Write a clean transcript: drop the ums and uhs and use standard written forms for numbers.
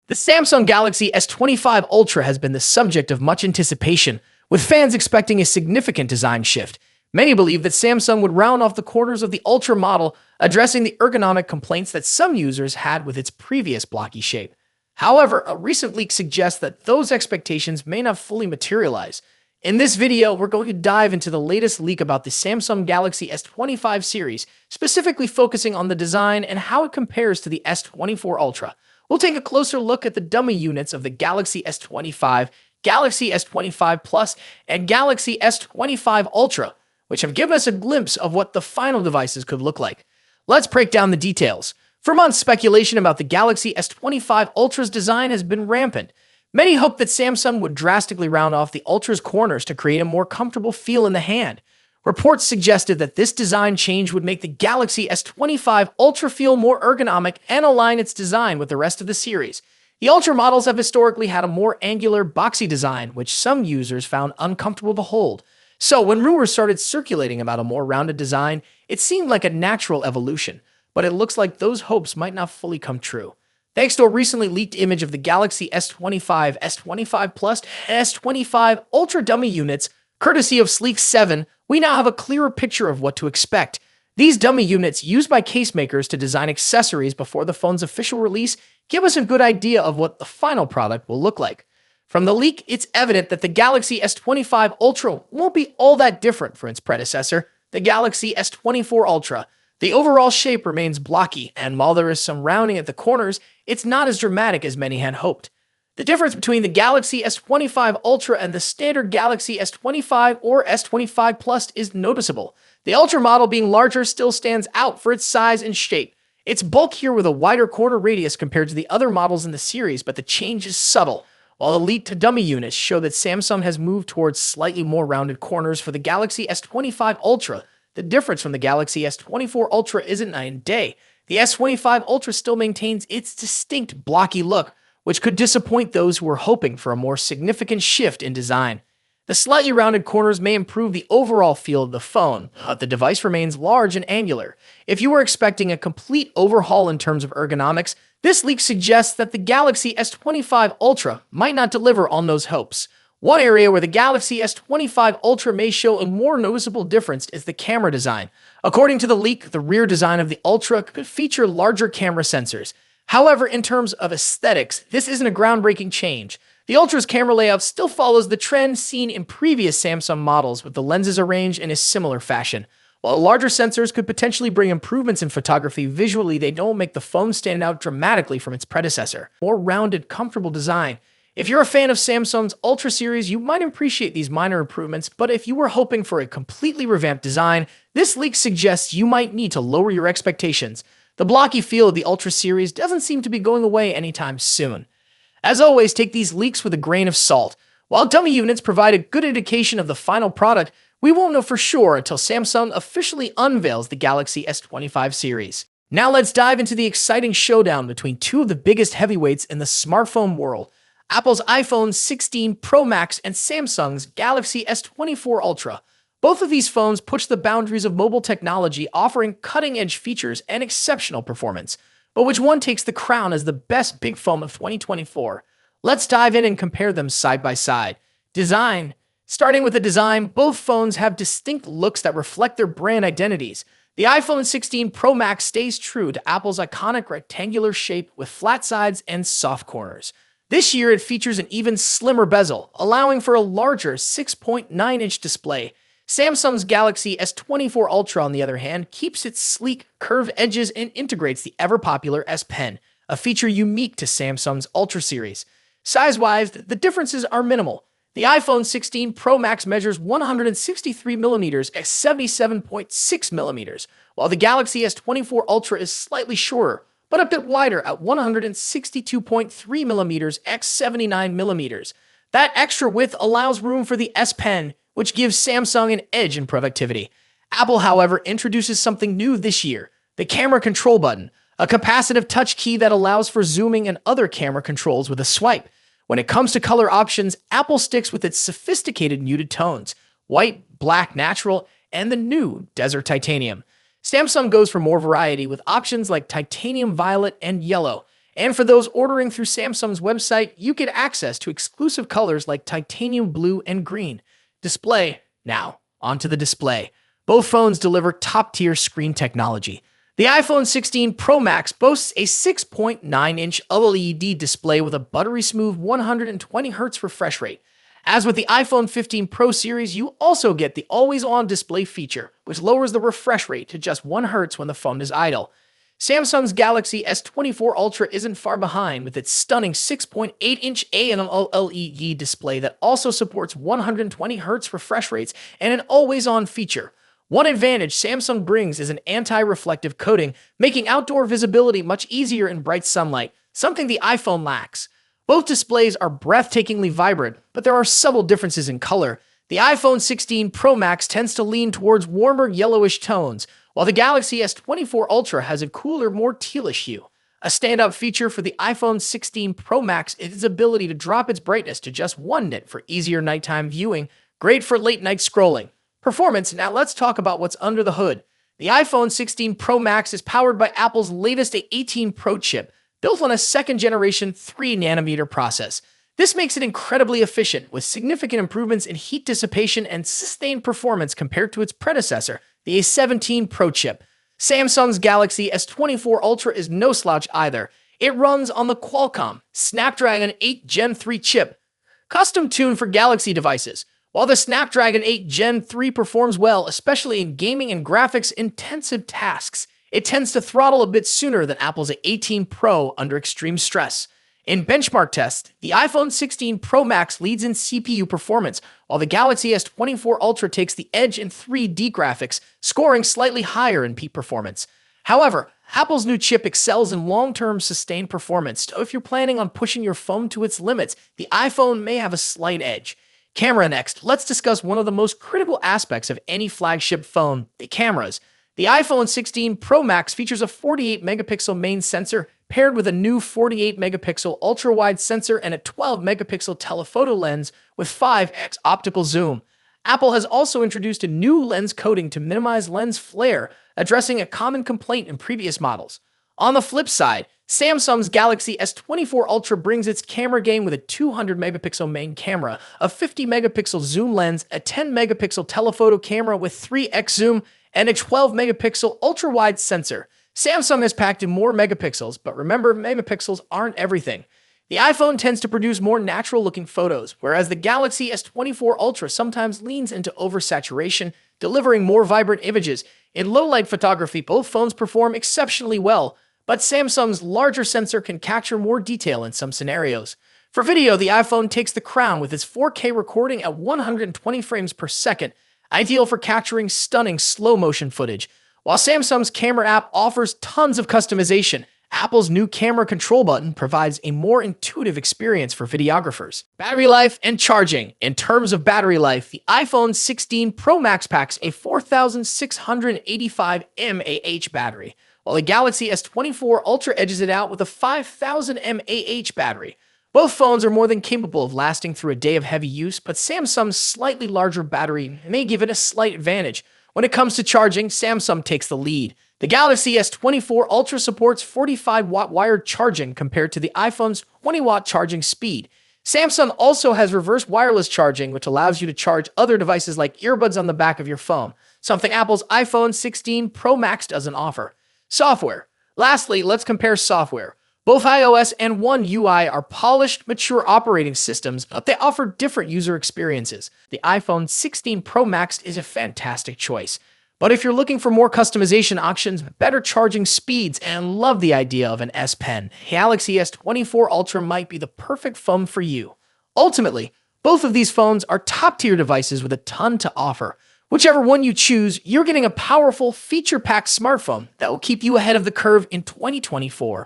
The Samsung Galaxy S25 Ultra has been the subject of much anticipation, with fans expecting a significant design shift. Many believe that Samsung would round off the corners of the Ultra model, addressing the ergonomic complaints that some users had with its previous blocky shape. However, a recent leak suggests that those expectations may not fully materialize. In this video, we're going to dive into the latest leak about the Samsung Galaxy S25 series, specifically focusing on the design and how it compares to the S24 Ultra. We'll take a closer look at the dummy units of the Galaxy S25, Galaxy S25 Plus, and Galaxy S25 Ultra, which have given us a glimpse of what the final devices could look like. Let's break down the details. For months, speculation about the Galaxy S25 Ultra's design has been rampant. Many hoped that Samsung would drastically round off the Ultra's corners to create a more comfortable feel in the hand. Reports suggested that this design change would make the Galaxy S25 Ultra feel more ergonomic and align its design with the rest of the series. The Ultra models have historically had a more angular, boxy design, which some users found uncomfortable to hold. So when rumors started circulating about a more rounded design, it seemed like a natural evolution, but it looks like those hopes might not fully come true. Thanks to a recently leaked image of the Galaxy S25, S25 Plus, and S25 Ultra dummy units, courtesy of Sleek 7, we now have a clearer picture of what to expect. These dummy units, used by case makers to design accessories before the phone's official release, give us a good idea of what the final product will look like. From the leak, it's evident that the Galaxy S25 Ultra won't be all that different from its predecessor, the Galaxy S24 Ultra. The overall shape remains blocky, and while there is some rounding at the corners, it's not as dramatic as many had hoped. The difference between the Galaxy S25 Ultra and the standard Galaxy S25 or S25 Plus is noticeable. The Ultra model being larger still stands out for its size and shape. It's bulkier with a wider corner radius compared to the other models in the series, but the change is subtle. While the leaked dummy units show that Samsung has moved towards slightly more rounded corners for the Galaxy S25 Ultra, the difference from the Galaxy S24 Ultra isn't night and day. The S25 Ultra still maintains its distinct blocky look, which could disappoint those who were hoping for a more significant shift in design. The slightly rounded corners may improve the overall feel of the phone, but the device remains large and angular. If you were expecting a complete overhaul in terms of ergonomics, this leak suggests that the Galaxy S25 Ultra might not deliver on those hopes. One area where the Galaxy S25 Ultra may show a more noticeable difference is the camera design. According to the leak, the rear design of the Ultra could feature larger camera sensors. However, in terms of aesthetics, this isn't a groundbreaking change. The Ultra's camera layout still follows the trend seen in previous Samsung models, with the lenses arranged in a similar fashion. While larger sensors could potentially bring improvements in photography, visually they don't make the phone stand out dramatically from its predecessor. More rounded, comfortable design. If you're a fan of Samsung's Ultra series, you might appreciate these minor improvements, but if you were hoping for a completely revamped design, this leak suggests you might need to lower your expectations. The blocky feel of the Ultra series doesn't seem to be going away anytime soon. As always, take these leaks with a grain of salt. While dummy units provide a good indication of the final product, we won't know for sure until Samsung officially unveils the Galaxy S25 series. Now let's dive into the exciting showdown between two of the biggest heavyweights in the smartphone world, Apple's iPhone 16 Pro Max and Samsung's Galaxy S24 Ultra. Both of these phones push the boundaries of mobile technology, offering cutting-edge features and exceptional performance. But which one takes the crown as the best big phone of 2024? Let's dive in and compare them side by side. Design. Starting with the design, both phones have distinct looks that reflect their brand identities. The iPhone 16 Pro Max stays true to Apple's iconic rectangular shape with flat sides and soft corners. This year, it features an even slimmer bezel, allowing for a larger 6.9-inch display. Samsung's Galaxy S24 Ultra, on the other hand, keeps its sleek, curved edges and integrates the ever-popular S Pen, a feature unique to Samsung's Ultra series. Size-wise, the differences are minimal. The iPhone 16 Pro Max measures 163mm at 77.6mm, while the Galaxy S24 Ultra is slightly shorter, but a bit wider at 162.3mm at 79mm. That extra width allows room for the S Pen, which gives Samsung an edge in productivity. Apple, however, introduces something new this year, the camera control button, a capacitive touch key that allows for zooming and other camera controls with a swipe. When it comes to color options, Apple sticks with its sophisticated muted tones, white, black, natural, and the new Desert Titanium. Samsung goes for more variety with options like titanium violet and yellow. And for those ordering through Samsung's website, you get access to exclusive colors like titanium blue and green. Display. Now, onto the display. Both phones deliver top-tier screen technology. The iPhone 16 Pro Max boasts a 6.9-inch OLED display with a buttery-smooth 120Hz refresh rate. As with the iPhone 15 Pro series, you also get the always-on display feature, which lowers the refresh rate to just 1 Hz when the phone is idle. Samsung's Galaxy S24 Ultra isn't far behind with its stunning 6.8-inch AMOLED display that also supports 120Hz refresh rates and an always-on feature. One advantage Samsung brings is an anti-reflective coating, making outdoor visibility much easier in bright sunlight, something the iPhone lacks. Both displays are breathtakingly vibrant, but there are subtle differences in color. The iPhone 16 Pro Max tends to lean towards warmer yellowish tones, while the Galaxy S24 Ultra has a cooler, more tealish hue. A standout feature for the iPhone 16 Pro Max is its ability to drop its brightness to just 1 nit for easier nighttime viewing, great for late-night scrolling. Performance. Now let's talk about what's under the hood. The iPhone 16 Pro Max is powered by Apple's latest A18 Pro chip, built on a second-generation 3nm process. This makes it incredibly efficient, with significant improvements in heat dissipation and sustained performance compared to its predecessor, the A17 Pro chip. Samsung's Galaxy S24 Ultra is no slouch either. It runs on the Qualcomm Snapdragon 8 Gen 3 chip, custom-tuned for Galaxy devices. While the Snapdragon 8 Gen 3 performs well, especially in gaming and graphics-intensive tasks, it tends to throttle a bit sooner than Apple's A18 Pro under extreme stress. In benchmark tests, the iPhone 16 Pro Max leads in CPU performance, while the Galaxy S24 Ultra takes the edge in 3D graphics, scoring slightly higher in peak performance. However, Apple's new chip excels in long-term sustained performance, so if you're planning on pushing your phone to its limits, the iPhone may have a slight edge. Camera next. Let's discuss one of the most critical aspects of any flagship phone, the cameras. The iPhone 16 Pro Max features a 48-megapixel main sensor paired with a new 48-megapixel ultra-wide sensor and a 12-megapixel telephoto lens with 5x optical zoom. Apple has also introduced a new lens coating to minimize lens flare, addressing a common complaint in previous models. On the flip side, Samsung's Galaxy S24 Ultra brings its camera game with a 200-megapixel main camera, a 50-megapixel zoom lens, a 10-megapixel telephoto camera with 3x zoom, and a 12-megapixel ultra-wide sensor. Samsung has packed in more megapixels, but remember, megapixels aren't everything. The iPhone tends to produce more natural-looking photos, whereas the Galaxy S24 Ultra sometimes leans into oversaturation, delivering more vibrant images. In low-light photography, both phones perform exceptionally well, but Samsung's larger sensor can capture more detail in some scenarios. For video, the iPhone takes the crown with its 4K recording at 120 frames per second, ideal for capturing stunning slow-motion footage. While Samsung's camera app offers tons of customization, Apple's new camera control button provides a more intuitive experience for videographers. Battery life and charging. In terms of battery life, the iPhone 16 Pro Max packs a 4,685 mAh battery, while the Galaxy S24 Ultra edges it out with a 5,000 mAh battery. Both phones are more than capable of lasting through a day of heavy use, but Samsung's slightly larger battery may give it a slight advantage. When it comes to charging, Samsung takes the lead. The Galaxy S24 Ultra supports 45-watt wired charging compared to the iPhone's 20-watt charging speed. Samsung also has reverse wireless charging, which allows you to charge other devices like earbuds on the back of your phone, something Apple's iPhone 16 Pro Max doesn't offer. Software. Lastly, let's compare software. Both iOS and One UI are polished, mature operating systems, but they offer different user experiences. The iPhone 16 Pro Max is a fantastic choice. But if you're looking for more customization options, better charging speeds, and love the idea of an S Pen, Galaxy S24 Ultra might be the perfect phone for you. Ultimately, both of these phones are top-tier devices with a ton to offer. Whichever one you choose, you're getting a powerful, feature-packed smartphone that will keep you ahead of the curve in 2024.